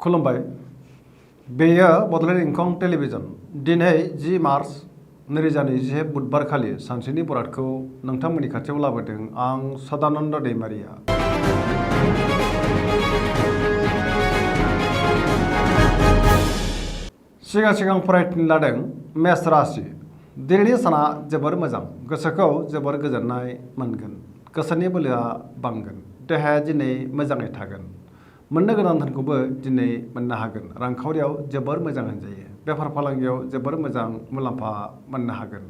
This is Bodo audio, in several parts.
खुलुमबाय। बेयो बड'लेण्ड इंखं टेलिभिजन। दिनै 10 मार्च 2021 बुधबार खालि सानसेनि बरादखौ नोंथांमोननि खाथियाव लाबोदों आं सदानन्द दैमारिया। सिगां फरायथिनो लादों मेष राशि। दिनैनि साना जोबोर मोजां, गोसोखौ जोबोर गोजोननाय मोनगोन, गोसोनि बोलोआ बांगोन, देहाया दिनै मोजाङै थागोन, मोननो गोनां धोनखौबो दिनै मोननो हागोन, रांखावरियाव जोबोर मोजां होनजायो, बेफार फालांगियाव जोबोर मोजां मुलाम्फा मोननो हागोन।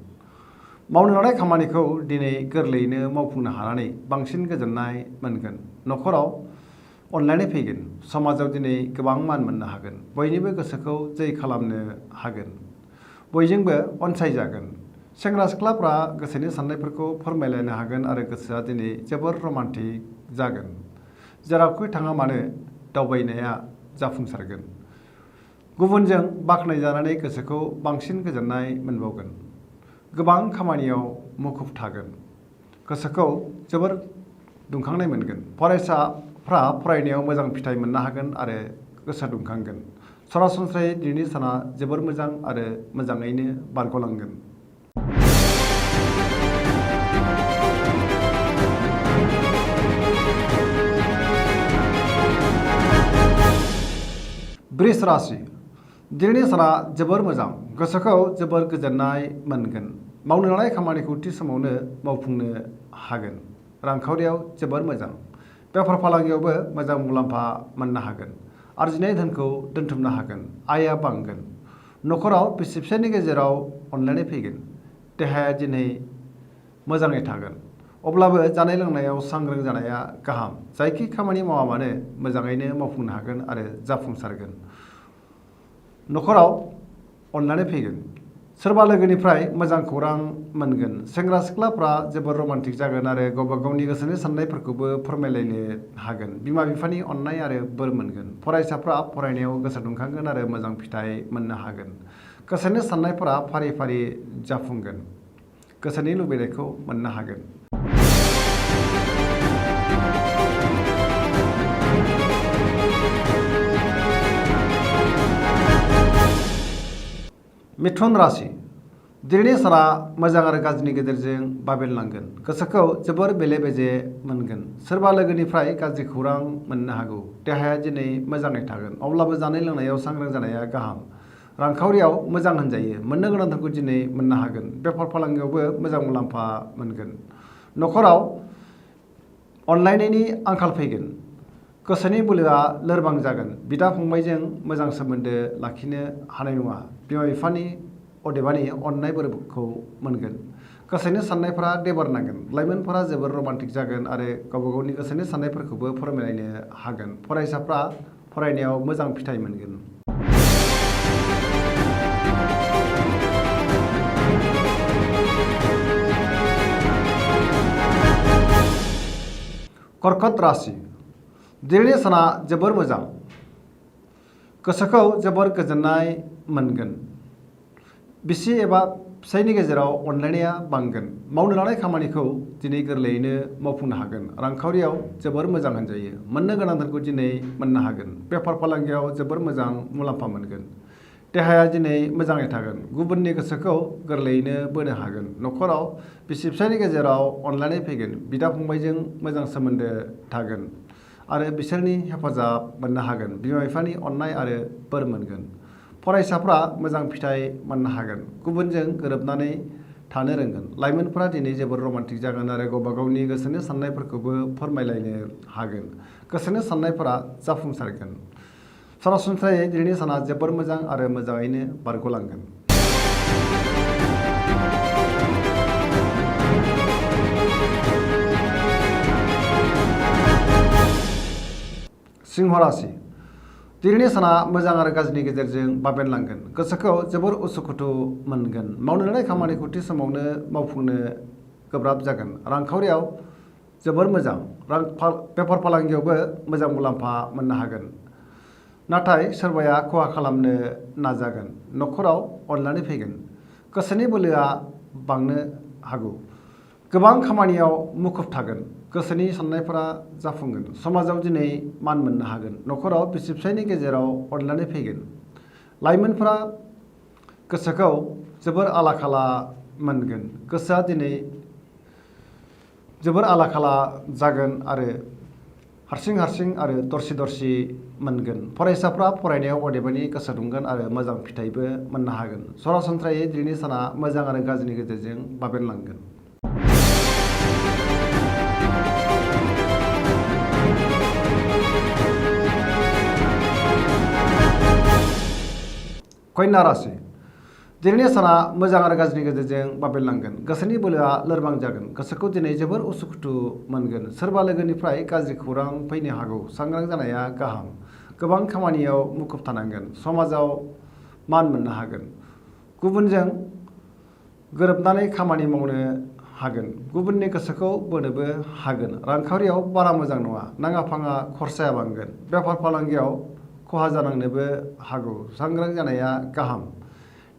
मावनो लानाय खामानिखौ दिनै गोरलैयैनो मावफुंनो हानानै बांसिन गोजोननाय मोनगोन। न'खराव अनलायनाय फैगोन, समाजाव दिनै गोबां मान मोननो हागोन, बयनिबो गोसोखौ जै खालामनो हागोन, बयजोंबो अनसायजागोन। सेंग्रा सिख्लाफ्रा गोसोनि साननायफोरखौ फोरमायलायनो हागोन आरो गोसोआ दिनै जोबोर रमान्टिक जागोन। जेरावखि थाङा मानो दावबायनाया जाफुंसारगोन। गुबुनजों बाख्नायजानानै गोसोखौ बांसिन गोजोननाय मोनबावगोन। गोबां खामानियाव मुखुब थागोन, गोसोखौ जोबोर दुंखांनाय मोनगोन। फरायसाफ्रा फरायनायाव मोजां फिथाइ मोननो हागोन आरो गोसो दुंखांगोन। सरासनस्रायै दिनैनि साना जोबोर मोजां आरो मोजाङैनो बारग'लांगोन। वृष राशि। दिनैनि साना जोबोर मोजां, गोसोखौ जोबोर गोजोननाय मोनगोन। मावनो लानाय खामानिखौ थि समावनो मावफुंनो हागोन, रांखावरियाव जोबोर मोजां, बेफार फालांगियावबो मोजां मुलाम्फा मोननो हागोन, आरजिनाय धोनखौ दोनथुमनो हागोन, आयआ बांगोन। न'खराव बिसि फिसायनि गेजेराव अनलायनाय फैगोन, देहाया दिनै मोजाङै थागोन, अब्लाबो जानाय लोंनायाव सांग्रां जानाया गाहाम। जायखि खामानि मावा मानो मोजाङैनो मावफुंनो हागोन आरो जाफुंसारगोन। न'खराव अनलायनाय फैगोन, सोरबा लोगोनिफ्राय मोजां खौरां मोनगोन। सेंग्रा सिख्लाफ्रा जोबोर रमान्टिक जागोन आरो गावबा गावनि गोसोनि साननायफोरखौबो फोरमायलायनो हागोन। बिमा बिफानि अननाय आरो बोर मोनगोन। फरायसाफ्रा फरायनायाव गोसो दुंखांगोन आरो मोजां फिथाइ मोननो हागोन। गोसोनि साननायफोरा फारि फारि जाफुंगोन, गोसोनि लुबैनायखौ मोननो हागोन। मिथुन राशि। दिनैनि साना मोजां आरो गाज्रिनि गेजेरजों बाबेनलांगोन, गोसोखौ जोबोर बेले बेजे मोनगोन। सोरबा लोगोनिफ्राय गाज्रि खौरां मोननो हागौ। देहाया दिनै मोजाङै थागोन, अब्लाबो जानाय लोंनायाव सांग्रां जानाया गाहाम। रांखावरियाव मोजां होनजायो, मोननो गोनां धोनखौ दिनै मोननो हागोन, बेफार फालांगियावबो मोजां मुलाम्फा मोनगोन। न'खराव अनलायनायनि आंखाल फैगोन, गोसोनि बोलोआ लोरबां जागोन, बिदा फंबायजों मोजां सोमोन्दो लाखिनो हानाय नङा, बिमा बिफानि अदेबानि अननाय बोरखौ मोनगोन। गोसोनि साननायफोरा देबार नांगोन, लाइमोनफोरा जोबोर रमान्टिक जागोन आरो गावबा गावनि गोसोनि साननायफोरखौबो फोरमायलायनो हागोन। फरायसाफ्रा फरायनायाव मोजां फिथाइ मोनगोन। कर्कट राशि। दिनैनि साना जोबोर मोजां, गोसोखौ जोबोर गोजोननाय मोनगोन। बिसि एबा फिसायनि गेजेराव अनलायनाया बांगोन। मावनो लानाय खामानिखौ दिनै गोरलैयैनो मावफुंनो हागोन, रांखावरियाव जोबोर मोजां होनजायो, मोननो गोनां धोनखौ दिनै मोननो हागोन, बेफार फालांगियाव जोबोर मोजां मुलाम्फा मोनगोन, देहाया दिनै मोजाङै थागोन, गुबुननि गोसोखौ गोरलैयैनो बोनो हागोन। न'खराव बिसि फिसायनि गेजेराव अनलायनाय फैगोन, बिदा फंबायजों मोजां सोमोन्दो थागोन आरो बिसोरनि हेफाजाब मोननो हागोन, बिमा बिफानि अननाय आरो बोर मोनगोन। फरायसाफ्रा मोजां फिथाइ मोननो हागोन, गुबुनजों गोरोबनानै थानो रोंगोन। लाइमोनफोरा दिनै जोबोर रमान्टिक जागोन आरो गावबा गावनि गोसोनि साननायफोरखौबो फोरमायलायनो हागोन, गोसोनि साननायफोरा जाफुंसारगोन। सरासनस्रायै दिनैनि साना जोबोर मोजां आरो मोजाङैनो बारग'लांगोन। सिंह राशि। दिनैनि साना मोजां आरो गाज्रिनि गेजेरजों बाबेनलांगोन, गोसोखौ जोबोर उसुखुथु मोनगोन। मावनो लानाय खामानिखौ थि समावनो मावफुंनो गोब्राब जागोन, रांखावरियाव जोबोर मोजां, बेफार फालांगियावबो मोजां मुलाम्फा मोननो हागोन, नाथाय सोरबाया खहा खालामनो नाजागोन। न'खराव अनलायनाय फैगोन, गोसोनि बोलोआ बांनो हागौ, गोबां खामानियाव मुखुब थागोन, गोसोनि साननायफोरा जाफुंगोन। समाजाव दिनै मान मोननो हागोन। न'खराव बिसि फिसायनि गेजेराव अनलायनाय फैगोन। लाइमोनफोरा गोसोखौ जोबोर आला खाला मोनगोन। गोसोआ दिनै जोबोर आला खाला जागोन आरो हारसिं आरो दरसि दरसि मोनगोन। फरायसाफ्रा फरायनायाव अदेबानि गोसो दुंगोन आरो मोजां फिथाइबो मोननो हागोन। सरासनस्रायै दिनैनि साना मोजां आरो गाज्रिनि गेजेरजों बाबेनलांगोन। कन्या राशि दिनैनि साना मोजां आरो गाज्रिनि गेजेरजों बाबेनलांगोन। गोसोनि बोलोआ लोरबां जागोन। गोसोखौ दिनै जोबोर उसुखुथु मोनगोन। सोरबा लोगोनिफ्राय गाज्रि खौरां फैनो हागौ। सांग्रां जानाया गाहाम। गोबां खामानियाव मुखुब थानांगोन। समाजाव मान मोननो हागोन। गुबुनजों गोरोबनानै खामानि मावनो हागोन। गुबुननि गोसोखौ बोनोबो हागोन। रांखावरियाव बारा मोजां नङा। नाङा फाङा खरसाया बांगोन। बेफार फालांगियाव खहा जानांनोबो हागौ। सांग्रां जानाया गाहाम।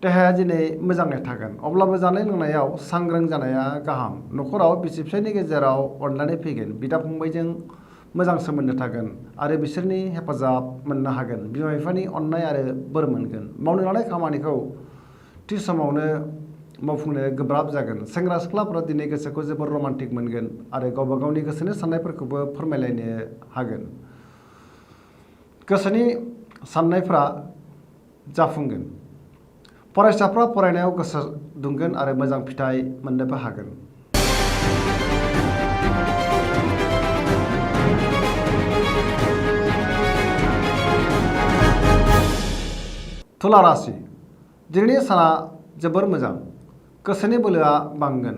देहाया दिनै मोजाङै थागोन। अब्लाबो जानाय लोंनायाव सांग्रां जानाया गाहाम। न'खराव बिसि फिसायनि गेजेराव अनलायनाय फैगोन। बिदा फंबायजों मोजां सोमोन्दो थागोन आरो बिसोरनि हेफाजाब मोननो हागोन। बिमा बिफानि अननाय आरो बोर मोनगोन। मावनो लानाय खामानिखौ थि समावनो मावफुंनो गोब्राब जागोन। सेंग्रा सिख्लाफोरा दिनै गोसोखौ जोबोर रमान्टिक मोनगोन आरो गावबा गावनि गोसोनि साननायफोरखौबो फोरमायलायनो हागोन। गोसोनि साननायफ्रा जाफुंगोन। फरायसाफ्रा फरायनायाव गोसो दुंगोन आरो मोजां फिथाइ मोननोबो हागोन। तुला राशि दिनैनि साना जोबोर मोजां। गोसोनि बोलोआ बांगोन।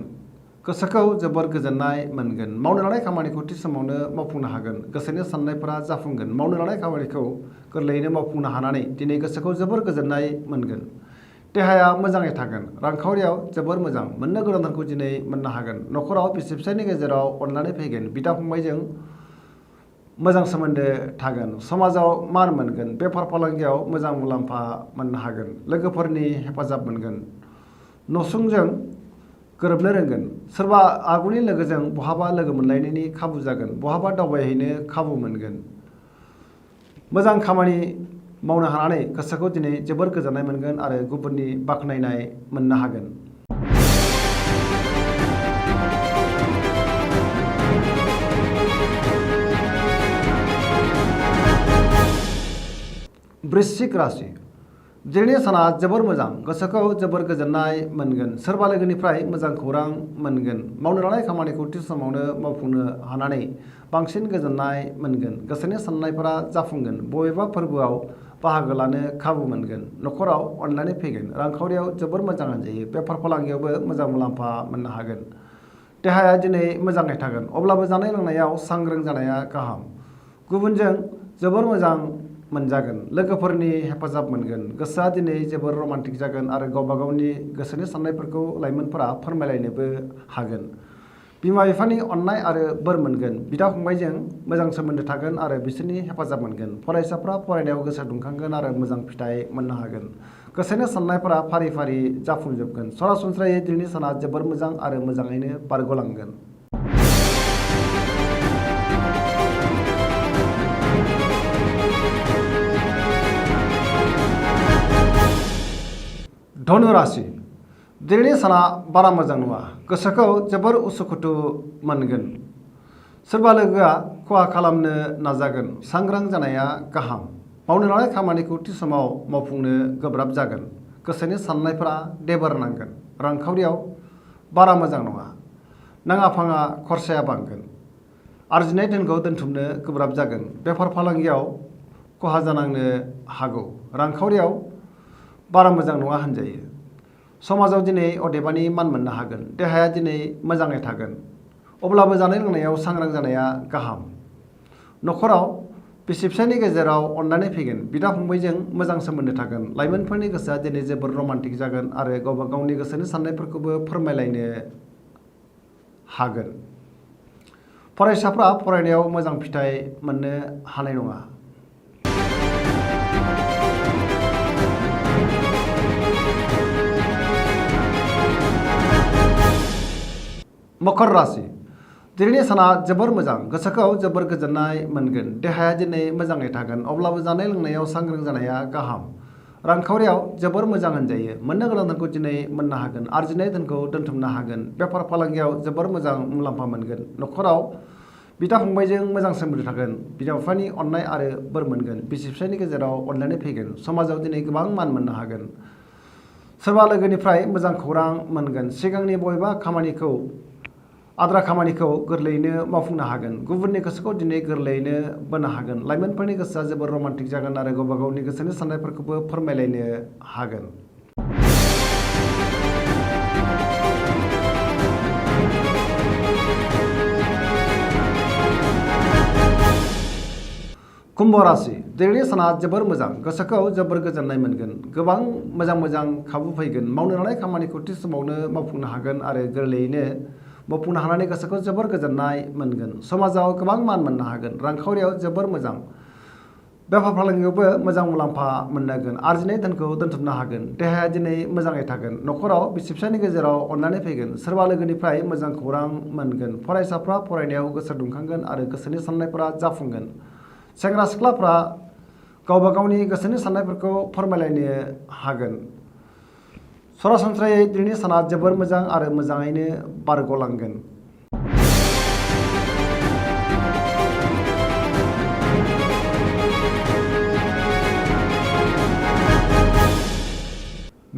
गोसोखौ जोबोर गोजोननाय मोनगोन। मावनो लानाय खामानिखौ थि समावनो मावफुंनो हागोन। गोसोनि साननायफोरा जाफुंगोन। मावनो लानाय खामानिखौ गोरलैयैनो मावफुंनो हानानै दिनै गोसोखौ जोबोर गोजोननाय मोनगोन। देहाया मोजाङै थागोन। रांखावरियाव जोबोर मोजां। मोननो गोनां धोनखौ दिनै मोननो हागोन। न'खराव बिसि फिसायनि गेजेराव अनलायनाय फैगोन। बिदा फंबायजों मोजां सोमोन्दो थागोन। समाजाव मान मोनगोन। बेफार फालांगियाव मोजां मुलाम्फा मोननो हागोन। लोगोफोरनि हेफाजाब मोनगोन। नसुंजों गोरोबनो रोंगोन। सोरबा आगुनि लोगोजों बहाबा लोगो मोनलायनायनि खाबु जागोन। बहाबा दावबायहैनो खाबु मोनगोन। मोजां खामानि मावनो हानानै गोसोखौ दिनै जोबोर गोजोननाय मोनगोन आरो गुबुननि बाख्नायनाय मोननो हागोन। वृश्चिक राशि दिनैनि साना जोबोर मोजां। गोसोखौ जोबोर गोजोननाय मोनगोन। सोरबा लोगोनिफ्राय मोजां खौरां मोनगोन। मावनो लानाय खामानिखौ थि समावनो मावफुंनो हानानै बांसिन गोजोननाय मोनगोन। गोसोनि साननायफोरा जाफुंगोन। बबेबा फोरबोआव बाहागो लानो खाबु मोनगोन। न'खराव अनलायनाय फैगोन। रांखावरियाव जोबोर मोजां होनजायो। बेफार फालांगियावबो मोजां मुलाम्फा मोननो हागोन। देहाया दिनै मोजाङै थागोन। अब्लाबो जानाय लोंनायाव सांग्रां जानाया गाहाम। गुबुनजों जोबोर मोजां मोनजागोन। लोगोफोरनि हेफाजाब मोनगोन। गोसोआ दिनै जोबोर रमान्टिक जागोन आरो गावबा गावनि गोसोनि साननायफोरखौ लाइमोनफोरा फोरमायलायनोबो हागोन। बिमा बिफानि अननाय आरो बोर मोनगोन। बिदा फंबायजों मोजां सोमोन्दो थागोन आरो बिसोरनि हेफाजाब मोनगोन। फरायसाफ्रा फरायनायाव गोसो दुंखांगोन आरो मोजां फिथाइ मोननो हागोन। गोसोनि साननायफोरा फारि फारि जाफुंजोबगोन। सरासनस्रायै दिनैनि साना जोबोर मोजां आरो मोजाङैनो बारग'लांगोन। धनु राशि दिनैनि साना बारा मोजां नङा। गोसोखौ जोबोर उसुखुथु मोनगोन। सोरबा लोगोआ खहा खालामनो नाजागोन। सांग्रां जानाया गाहाम। मावनो लानाय खामानिखौ थि समाव मावफुंनो गोब्राब जागोन। गोसोनि साननायफोरा देबोर नांगोन। रांखावरियाव बारा मोजां नङा। नाङा फाङा खरसाया बांगोन। आरजिनाय धोनखौ दोनथुमनो गोब्राब जागोन। बेफार फालांगियाव खहा जानांनो हागौ। रांखावरियाव बारा मोजां नङा होनजायो। समाजाव दिनै अदेबानि मान मोननो हागोन। देहाया दिनै मोजाङै थागोन। अब्लाबो जानाय लोंनायाव सांग्रां जानाया गाहाम। न'खराव बिसि फिसायनि गेजेराव अनलायनाय फैगोन। बिदा फंबायजों मोजां सोमोन्दो थागोन। लाइमोनफोरनि गोसोआ दिनै जोबोर रमान्टिक जागोन आरो गावबा गावनि गोसोनि साननायफोरखौबो फोरमायलायनो हागोन। फरायसाफ्रा फरायनायाव मोजां फिथाइ मोननो हानाय नङा। मकर राशि दिनैनि साना जोबोर मोजां गोसोखौ जोबोर गोजोननाय मोनगोन देहाया दिनै मोजाङै थागोन अब्लाबो जानाय लोंनायाव सांग्रां जानाया गाहाम रांखावरियाव जोबोर मोजां होनजायो मोननो गोनां धोनखौ दिनै मोननो हागोन आरजिनाय धोनखौ दोनथुमनो हागोन बेफार फालांगियाव जोबोर मोजां मुलाम्फा मोनगोन न'खराव बिदा फंबायजों मोजां सोमोन्दो थागोन बिमा बिफानि अननाय आरो बोर मोनगोन बिसि फिसायनि गेजेराव अनलायनाय फैगोन समाजाव दिनै गोबां मान मोननो हागोन सोरबा लोगोनिफ्राय मोजां खौरां मोनगोन सिगांनि बबेबा खामानिखौ आद्रा खामानिखौ गोरलैयैनो मावफुंनो हागोन गुबुननि गोसोखौ दिनै गोरलैयैनो बोनो हागोन लाइमोनफोरनि गोसोआ जोबोर रमान्टिक जागोन आरो गावबा गावनि गोसोनि साननायफोरखौबो फोरमायलायनो हागोन कुम्भ राशि दिनैनि साना जोबोर मोजां गोसोखौ जोबोर गोजोननाय मोनगोन गोबां मोजां खाबु फैगोन मावनो लानाय खामानिखौ थि समावनो मावफुंनो हागोन आरो गोरलैयैनो मावफुंनो हानानै गोसोखौ जोबोर गोजोननाय मोनगोन समाजाव गोबां मान मोननो हागोन रांखावरियाव जोबोर मोजां बेफार फालांगियावबो मोजां मुलाम्फा मोनगोन आरजिनाय धोनखौ दोनथुमनो हागोन देहाया दिनै मोजाङै थागोन न'खराव बिसि फिसायनि गेजेराव अननानै फैगोन सोरबा लोगोनिफ्राय मोजां खौरां मोनगोन फरायसाफ्रा फरायनायाव गोसो दुंखांगोन आरो गोसोनि साननायफोरा जाफुंगोन सेंग्रा सिख्लाफ्रा गावबा गावनि गोसोनि साननायफोरखौ फोरमायलायनो हागोन सरासनस्रायै दिनैनि साना जोबोर मोजां आरो मोजाङैनो बारग'लांगोन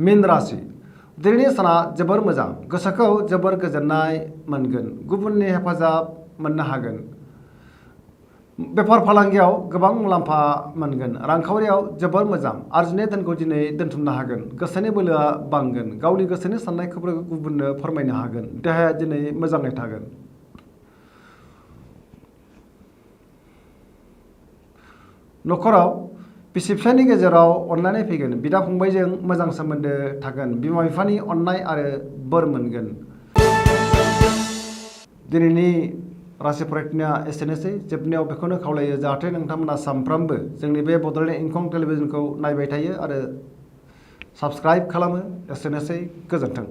मीन राशि दिनैनि साना जोबोर मोजां गोसोखौ जोबोर गोजोननाय मोनगोन गुबुननि हेफाजाब मोननो हागोन बेफार फालांगियाव गोबां मुलाम्फा मोनगोन रांखावरियाव जोबोर मोजां आरजिनाय धोनखौ दिनै दोनथुमनो हागोन गोसोनि बोलोआ बांगोन गावनि गोसोनि साननायखौबो गुबुननो फोरमायनो हागोन देहाया दिनै मोजाङै थागोन न'खराव बिसि फिसायनि गेजेराव अनलायनाय फैगोन बिदा फंबायजों मोजां सोमोन्दो थागोन बिमा बिफानि अननाय आरो बोर मोनगोन दिनैनि राशि फरायनाया एसेनोसै जोबनायाव बेखौनो खावलायो जाहाथे नोंथांमोना सानफ्रामबो जोंनि बे बड'लेण्ड इंखं टेलिभिजनखौ नायबाय थायो आरो साबस्क्राइब खालामो एसेनोसै गोजोन्थों।